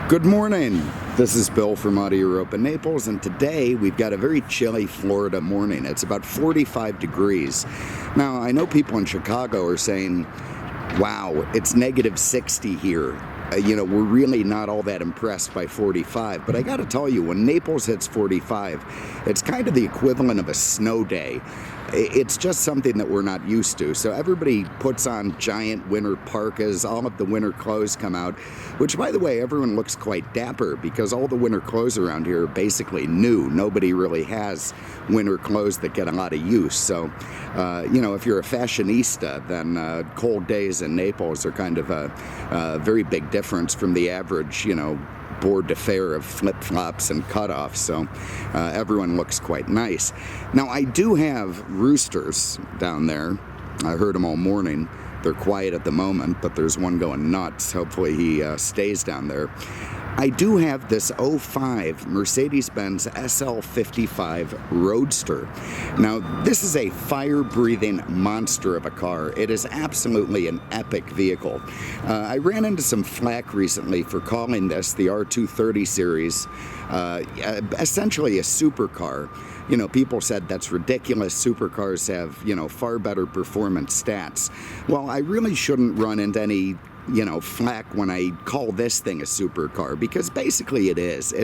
Good morning. This is Bill from Auto Europe in Naples, and today we've got a very chilly Florida morning. It's about 45 degrees. Now, I know people in Chicago are saying, wow, it's negative 60 here. We're really not all that impressed by 45, but I gotta tell you, when Naples hits 45, it's kind of the equivalent of a snow day. It's just something that we're not used to. So everybody puts on giant winter parkas, all of the winter clothes come out, which, by the way, everyone looks quite dapper because all the winter clothes around here are basically new. Nobody really has winter clothes that get a lot of use. So, if you're a fashionista, then cold days in Naples are kind of a very big difference from the average, board de fer of flip-flops and cutoffs, so everyone looks quite nice. Now, I do have roosters down there. I heard them all morning. They're quiet at the moment, but there's one going nuts. Hopefully he stays down there. I do have this 05 Mercedes-Benz SL55 Roadster. Now, this is a fire-breathing monster of a car. It is absolutely an epic vehicle. I ran into some flack recently for calling this the R230 series, essentially a supercar. People said that's ridiculous. Supercars have, far better performance stats. Well, I really shouldn't run into any flack when I call this thing a supercar, because basically it is.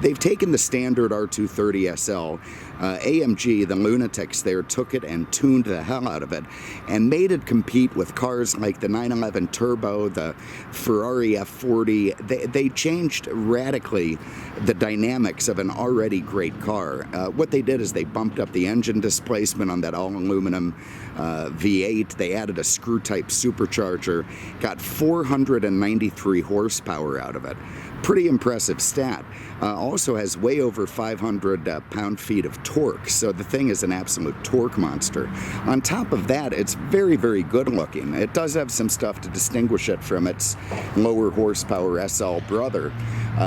They've taken the standard R230 SL, AMG, the lunatics there, took it and tuned the hell out of it and made it compete with cars like the 911 Turbo, the Ferrari F40. They changed radically the dynamics of an already great car. What they did is they bumped up the engine displacement on that all-aluminum V8. They added a screw-type supercharger, got 493 horsepower out of it. Pretty impressive stat. Also has way over 500 pound-feet of torque, so the thing is an absolute torque monster. On top of that, it's very, very good looking. It does have some stuff to distinguish it from its lower horsepower SL brother.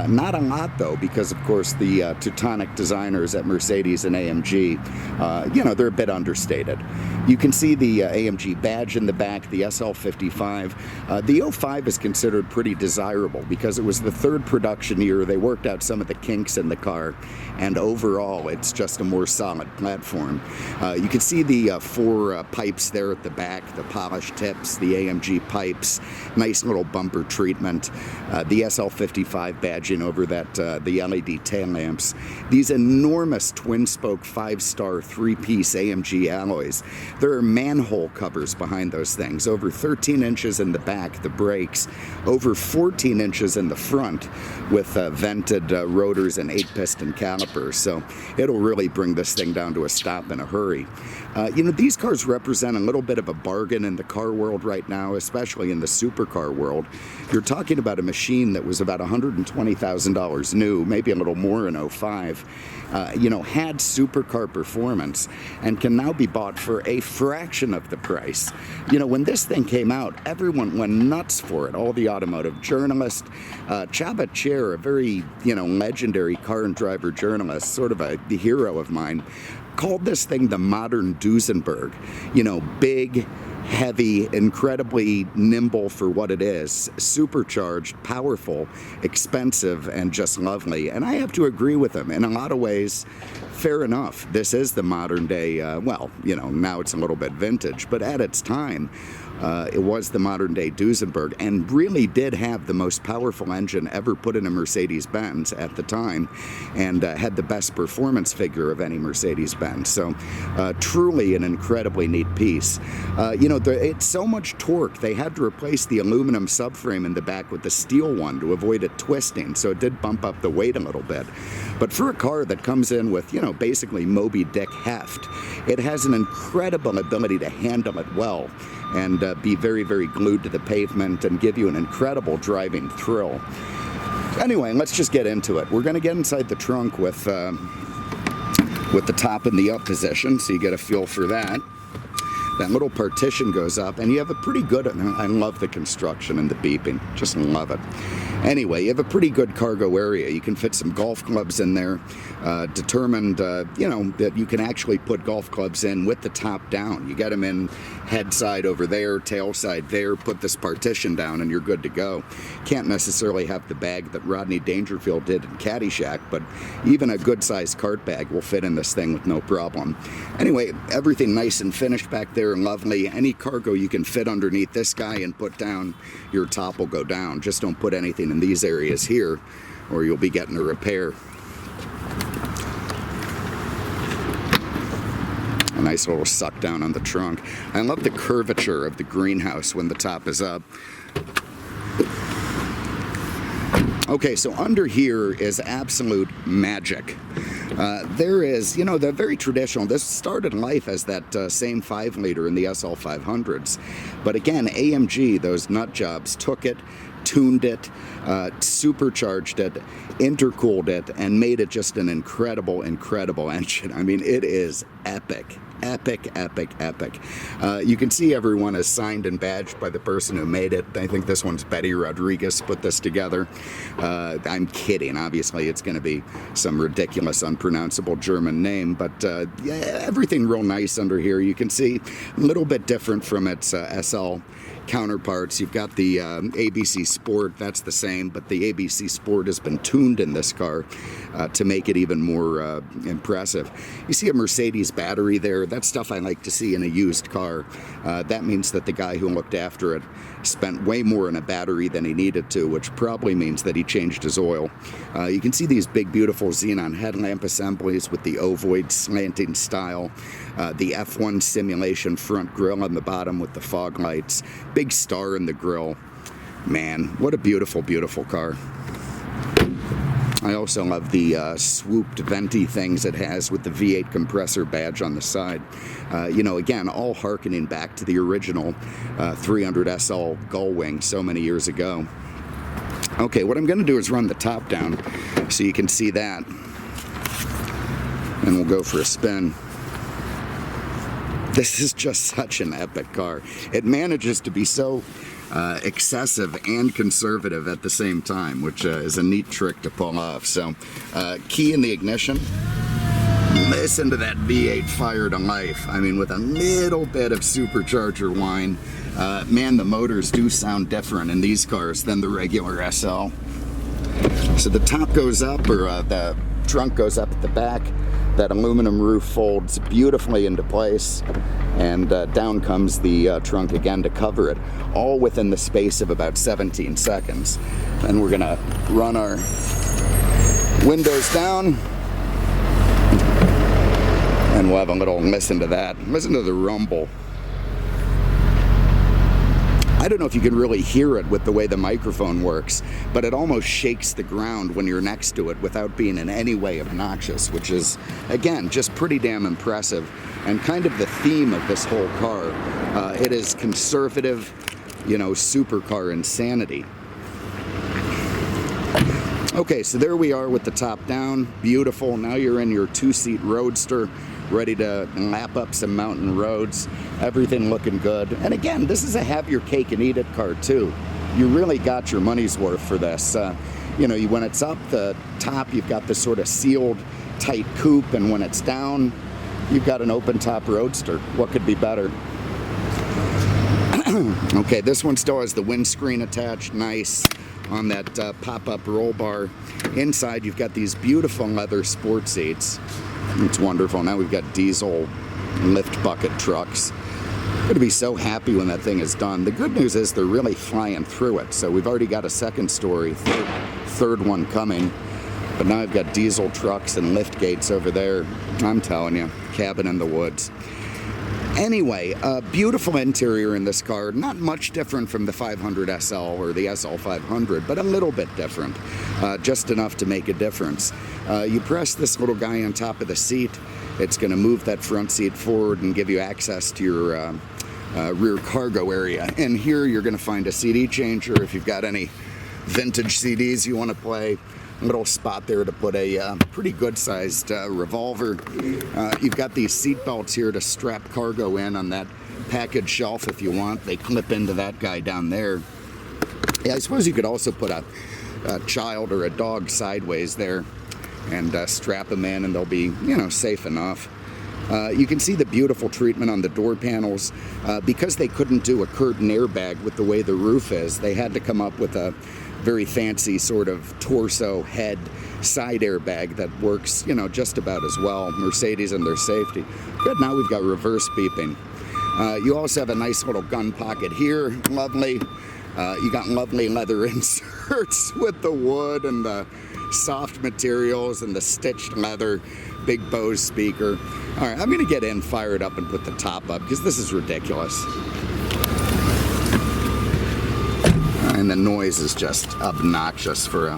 Not a lot, though, because, of course, the Teutonic designers at Mercedes and AMG, they're a bit understated. You can see the AMG badge in the back, the SL55. The 05 is considered pretty desirable because it was the third production year. They worked out some of the kinks in the car, and overall, it's just a more solid platform. You can see the four pipes there at the back, the polished tips, the AMG pipes, nice little bumper treatment, the SL55 badging over that, the LED tail lamps. These enormous twin-spoke 5-star 3-piece AMG alloys. There are manhole covers behind those things, over 13 inches in the back, the brakes, over 14 inches in the front with vented rotors and 8-piston calipers, so it'll really bring this thing down to a stop in a hurry. These cars represent a little bit of a bargain in the car world right now, especially in the supercar world. You're talking about a machine that was about $120,000 new, maybe a little more in 05, had supercar performance and can now be bought for a fraction of the price. When this thing came out, everyone went nuts for it. All the automotive journalists, Chaba Chair, a very, legendary car and driver journalist, sort of the hero of mine, called this thing the modern Duesenberg. Big, heavy, incredibly nimble for what it is, supercharged, powerful, expensive, and just lovely. And I have to agree with him. In a lot of ways, fair enough. This is the modern day, now it's a little bit vintage, but at its time, it was the modern day Duesenberg and really did have the most powerful engine ever put in a Mercedes-Benz at the time, and had the best performance figure of any Mercedes-Benz. So truly an incredibly neat piece. It's so much torque, they had to replace the aluminum subframe in the back with the steel one to avoid it twisting, so it did bump up the weight a little bit. But for a car that comes in with, basically Moby Dick heft, it has an incredible ability to handle it well and be very, very glued to the pavement and give you an incredible driving thrill. Anyway, let's just get into it. We're going to get inside the trunk with the top in the up position, so you get a feel for that. that little partition goes up, and you have a pretty good, I love the construction and the beeping, just love it. Anyway, you have a pretty good cargo area. You can fit some golf clubs in there, determined, you know, that you can actually put golf clubs in with the top down. You get them in head side over there, tail side there, put this partition down, and you're good to go. Can't necessarily have the bag that Rodney Dangerfield did in Caddyshack, but even a good-sized cart bag will fit in this thing with no problem. Anyway, everything nice and finished back there and lovely. Any cargo you can fit underneath this guy and put down, your top will go down. Just don't put anything in these areas here, or you'll be getting a repair. A nice little suck down on the trunk. I love the curvature of the greenhouse when the top is up. Okay, so under here is absolute magic. There is, you know, the very traditional, this started life as that same 5-liter in the SL500s. But again, AMG, those nut jobs, took it, tuned it, supercharged it, intercooled it, and made it just an incredible, incredible engine. I mean, it is epic. Epic, epic, epic. You can see everyone is signed and badged by the person who made it. I think this one's Betty Rodriguez put this together. I'm kidding. Obviously, it's going to be some ridiculous, unpronounceable German name, but yeah, everything real nice under here. You can see a little bit different from its SL counterparts. You've got the ABC Sport, that's the same, but the ABC Sport has been tuned in this car to make it even more impressive. You see a Mercedes battery there. That's stuff I like to see in a used car. That means that the guy who looked after it spent way more in a battery than he needed to, which probably means that he changed his oil. You can see these big, beautiful xenon headlamp assemblies with the ovoid slanting style, the F1 simulation front grille on the bottom with the fog lights, big star in the grille. Man, what a beautiful, beautiful car. I also love the swooped venti things it has with the V8 compressor badge on the side. You know, again, all hearkening back to the original 300 SL gull wing so many years ago. Okay, what I'm going to do is run the top down so you can see that. And we'll go for a spin. This is just such an epic car. It manages to be so excessive and conservative at the same time, which is a neat trick to pull off. So, key in the ignition. Listen to that V8 fire to life. I mean, with a little bit of supercharger whine. Man, the motors do sound different in these cars than the regular SL. So the top goes up, or the trunk goes up at the back. That aluminum roof folds beautifully into place, and down comes the trunk again to cover it, all within the space of about 17 seconds. Then we're gonna run our windows down, and we'll have a little listen to that. Listen to the rumble. I don't know if you can really hear it with the way the microphone works, but it almost shakes the ground when you're next to it without being in any way obnoxious, which is, again, just pretty damn impressive. And kind of the theme of this whole car. It is conservative, you know, supercar insanity. Okay, so there we are with the top down. Beautiful. Now you're in your 2-seat Roadster, ready to lap up some mountain roads. Everything looking good. And again, this is a have your cake and eat it car too. You really got your money's worth for this. You know, when it's up the top, you've got this sort of sealed, tight coupe, and when it's down, you've got an open top Roadster. What could be better? Okay, this one still has the windscreen attached, nice, on that pop-up roll bar. Inside, you've got these beautiful leather sport seats. It's wonderful. Now we've got diesel lift bucket trucks. I'm going to be so happy when that thing is done. The good news is they're really flying through it. So we've already got a second story, third one coming. But now I've got diesel trucks and lift gates over there. I'm telling you, cabin in the woods. Anyway, beautiful interior in this car. Not much different from the 500 SL or the SL500, but a little bit different. Just enough to make a difference. You press this little guy on top of the seat. It's going to move that front seat forward and give you access to your rear cargo area. And here you're going to find a CD changer if you've got any vintage CDs you want to play. A little spot there to put a pretty good-sized revolver. You've got these seat belts here to strap cargo in on that package shelf if you want. They clip into that guy down there. Yeah, I suppose you could also put a child or a dog sideways there and strap them in, and they'll be, you know, safe enough. You can see the beautiful treatment on the door panels. Because they couldn't do a curtain airbag with the way the roof is, they had to come up with a very fancy sort of torso head side airbag that works, you know, just about as well. Mercedes and their safety. Good, now we've got reverse beeping. You also have a nice little gun pocket here, lovely. You got lovely leather inserts with the wood and the soft materials and the stitched leather, big Bose speaker. All right, I'm gonna get in, fire it up, and put the top up because this is ridiculous. And the noise is just obnoxious for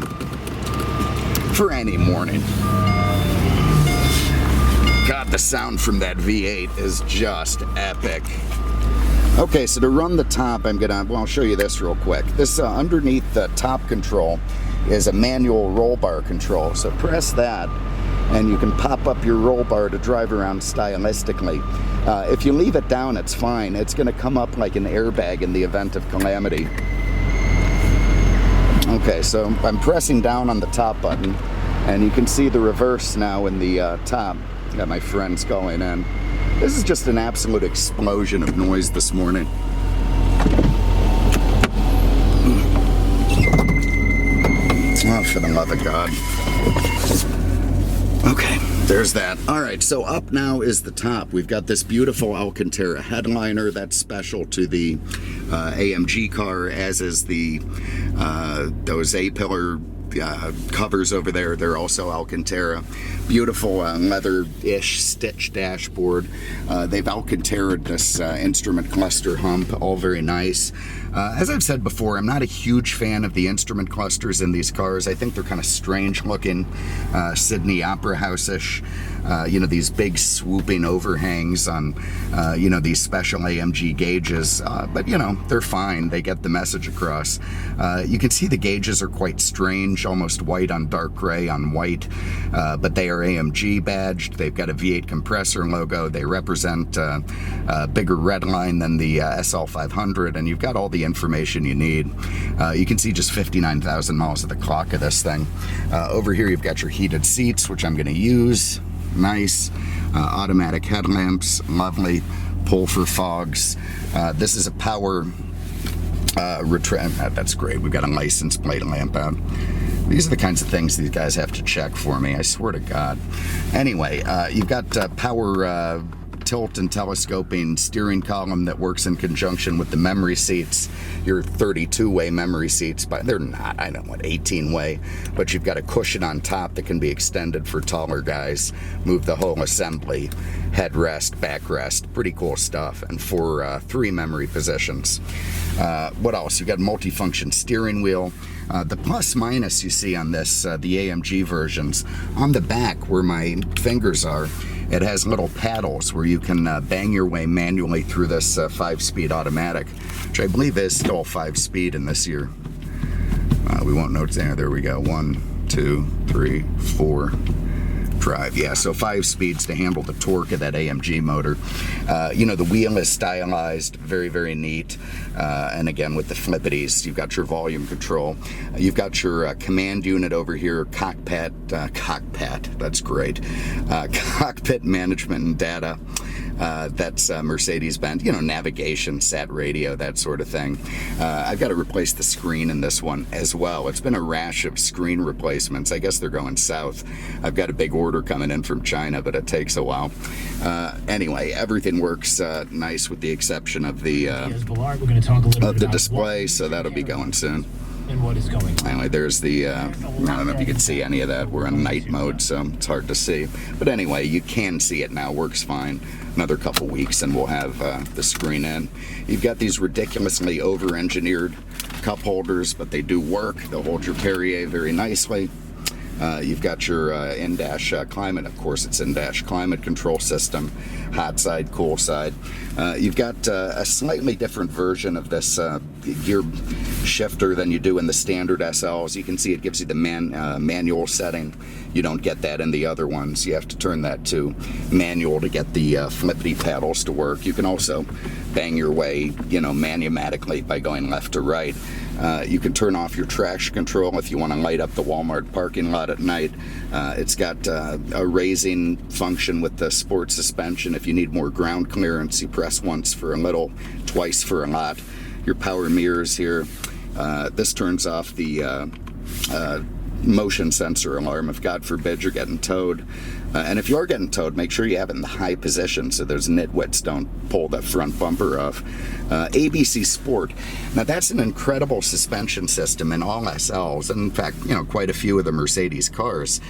any morning. God, the sound from that V8 is just epic. Okay, so to run the top, I'll show you this real quick. This underneath the top control is a manual roll bar control. So press that, and you can pop up your roll bar to drive around stylistically. If you leave it down, it's fine. It's gonna come up like an airbag in the event of calamity. Okay, so I'm pressing down on the top button, and you can see the reverse now in the top. Got my friends going in. This is just an absolute explosion of noise this morning. Oh, for the love of God. Okay, there's that. All right, so up now is the top. We've got this beautiful Alcantara Headliner that's special to the AMG car, as is the those A-pillar covers over there. They're also Alcantara. Beautiful leather-ish stitch dashboard. They've Alcantara'd this instrument cluster hump, all very nice. As I've said before, I'm not a huge fan of the instrument clusters in these cars. I think they're kind of strange looking, Sydney Opera House-ish. You know, these big swooping overhangs on, you know, these special AMG gauges. But, you know, they're fine. They get the message across. You can see the gauges are quite strange, almost white on dark gray on white. But they are AMG badged. They've got a V8 compressor logo. They represent a bigger red line than the SL500. And you've got all the information you need. You can see just 59,000 miles of the clock of this thing. Over here you've got your heated seats, which I'm going to use. Nice. Automatic headlamps, lovely. Pull for fogs. This is a power that's great. We've got a license plate lamp out. These are the kinds of things these guys have to check for me, I swear to God. Anyway, you've got power tilt and telescoping steering column that works in conjunction with the memory seats. Your 32-way memory seats, but they're not, I don't know what, 18-way, but you've got a cushion on top that can be extended for taller guys. Move the whole assembly, headrest, backrest, pretty cool stuff, and for 3 memory positions. What else? You've got multifunction steering wheel. The plus minus you see on this, the AMG versions, on the back where my fingers are, it has little paddles where you can bang your way manually through this 5-speed automatic, which I believe is still 5-speed in this year. We won't note there we go. 1, 2, 3, 4. Drive, yeah, so 5 speeds to handle the torque of that AMG motor. You know, the wheel is stylized, very, very neat. And again, with the flippities, you've got your volume control. You've got your command unit over here, cockpit, that's great. Cockpit management and data. That's Mercedes-Benz, you know, navigation, sat radio, that sort of thing. I've got to replace the screen in this one as well. It's been a rash of screen replacements. I guess they're going south. I've got a big order coming in from China, but it takes a while. Anyway, everything works nice with the exception of the display, so that'll be going soon. And what is going on. Anyway, there's the, I don't know if you can see any of that. We're in night mode, so it's hard to see. But anyway, you can see it now. Works fine. Another couple weeks and we'll have the screen in. You've got these ridiculously over-engineered cup holders, but they do work. They'll hold your Perrier very nicely. You've got your in-dash climate, of course, it's in-dash climate control system, hot side, cool side. You've got a slightly different version of this gear shifter than you do in the standard SLs. You can see it gives you the manual setting. You don't get that in the other ones. You have to turn that to manual to get the flippity paddles to work. You can also bang your way, manumatically by going left to right. You can turn off your traction control if you want to light up the Walmart parking lot at night. It's got a raising function with the sport suspension. If you need more ground clearance, you press once for a little, twice for a lot. Your power mirrors here. This turns off the motion sensor alarm if God forbid you're getting towed. And if you're getting towed, make sure you have it in the high position so those nitwits don't pull the front bumper off. ABC Sport. Now that's an incredible suspension system in all SLs, and in fact, quite a few of the Mercedes cars.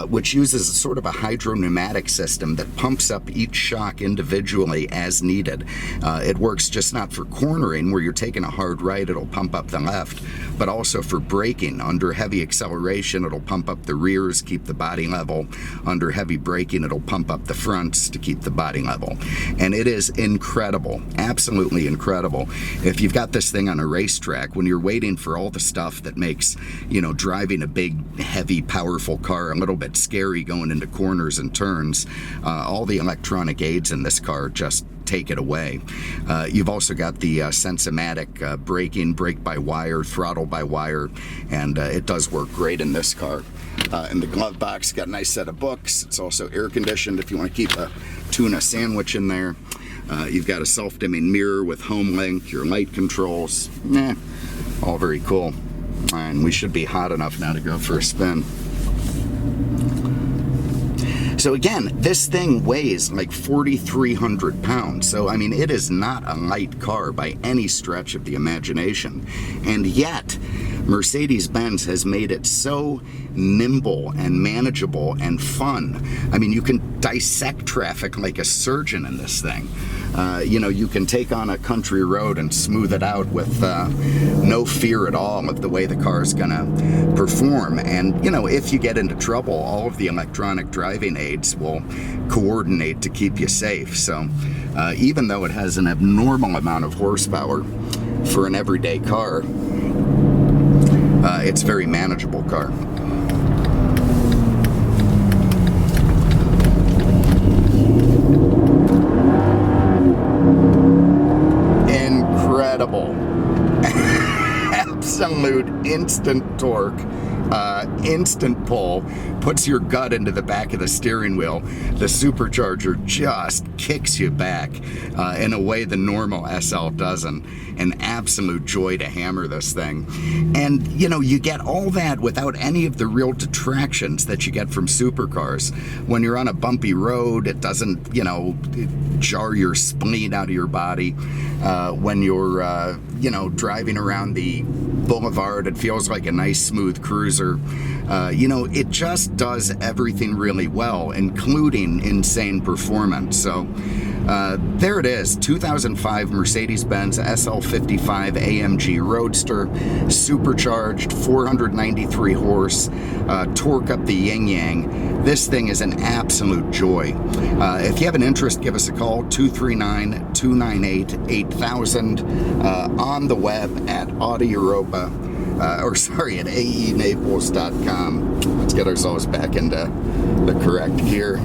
Which uses a sort of a hydro-pneumatic system that pumps up each shock individually as needed. It works just not for cornering, where you're taking a hard right, it'll pump up the left, but also for braking. Under heavy acceleration, it'll pump up the rears, keep the body level. Under heavy braking, it'll pump up the fronts to keep the body level. And it is incredible, absolutely incredible. If you've got this thing on a racetrack, when you're waiting for all the stuff that makes, driving a big, heavy, powerful car a little bit scary going into corners and turns, all the electronic aids in this car just take it away. You've also got the Sensomatic braking, brake by wire, throttle by wire, and it does work great in this car. In the glove box, got a nice set of books. It's also air conditioned if you want to keep a tuna sandwich in there. You've got a self-dimming mirror with home link, your light controls. All very cool. And we should be hot enough now to go for a spin. So again, this thing weighs like 4,300 pounds. So, I mean, it is not a light car by any stretch of the imagination. And yet, Mercedes-Benz has made it so nimble and manageable and fun. I mean, you can dissect traffic like a surgeon in this thing. You can take on a country road and smooth it out with no fear at all of the way the car is gonna perform. And, if you get into trouble, all of the electronic driving aids will coordinate to keep you safe. So even though it has an abnormal amount of horsepower for an everyday car, it's a very manageable car. Incredible. Absolute instant torque. Instant pull, puts your gut into the back of the steering wheel. The supercharger just kicks you back in a way the normal SL doesn't. An absolute joy to hammer this thing. And, you get all that without any of the real detractions that you get from supercars. When you're on a bumpy road, it doesn't, jar your spleen out of your body. When you're, driving around the boulevard, it feels like a nice smooth cruiser. It just does everything really well, including insane performance. So there it is, 2005 Mercedes-Benz SL55 AMG Roadster, supercharged, 493 horse, torque up the yin-yang. This thing is an absolute joy. If you have an interest, give us a call, 239-298-8000, on the web at Audi Europa. At aenaples.com. Let's get ourselves back into the correct gear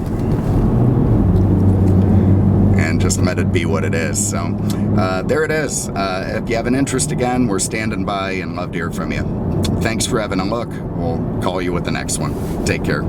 and just let it be what it is. So there it is. If you have an interest, again, we're standing by and love to hear from you. Thanks for having a look. We'll call you with the next one. Take care.